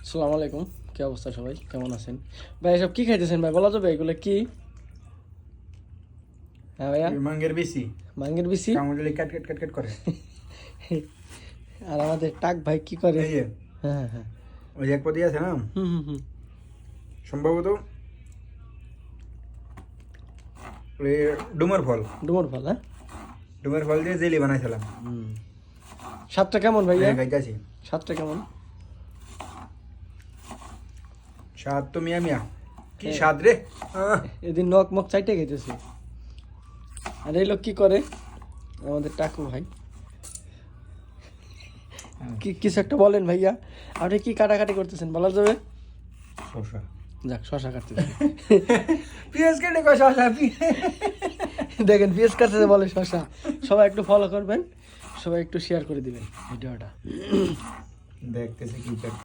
আসসালামু আলাইকুম, কি অবস্থা সবাই, কেমন আছেন ভাই? এসব কি খাইতেছেন ভাই, বলা যাবে এগুলো কি? হ্যাঁ ভাইয়া, মাঙ্গের বেশি ভাঙ্গের বিসি। কামড়ালে কাট কাট কাট কাট করে। আর আমাদের টাক ভাই কি করে? এই যে হ্যাঁ হ্যাঁ হ্যাঁ, ওই এক পদে আছে না, হুম হুম হুম। সম্ভবত ওই ডুমার ফল। ডুমুর ফল, হ্যাঁ। ডুমার ফল দিয়ে জেলি বানাইছিলাম। হুম, স্বাদটা কেমন ভাইয়া? খাইতেছি, স্বাদটা কেমন? স্বাদ তো মিয়া মিয়া, কি হ্যাঁ। স্বাদ রে। এদিন নখ মখ চাইটে খাইতেছে। আর এই লোক কি করে? আমাদের টাকু ভাই। কি কিছু একটা বলেন ভাইয়া, আপনি কি কাটাকাটি করতেছেন বলা যাবে? শশা যাক, শশা কাটতেছেন। পেঁয়াজ কেটে কয় শশা দেখেন পিএস কাছে বলে শশা। সবাই একটু ফলো করবেন, সবাই একটু শেয়ার করে দিবেন ভিডিওটা। দেখতেছে কি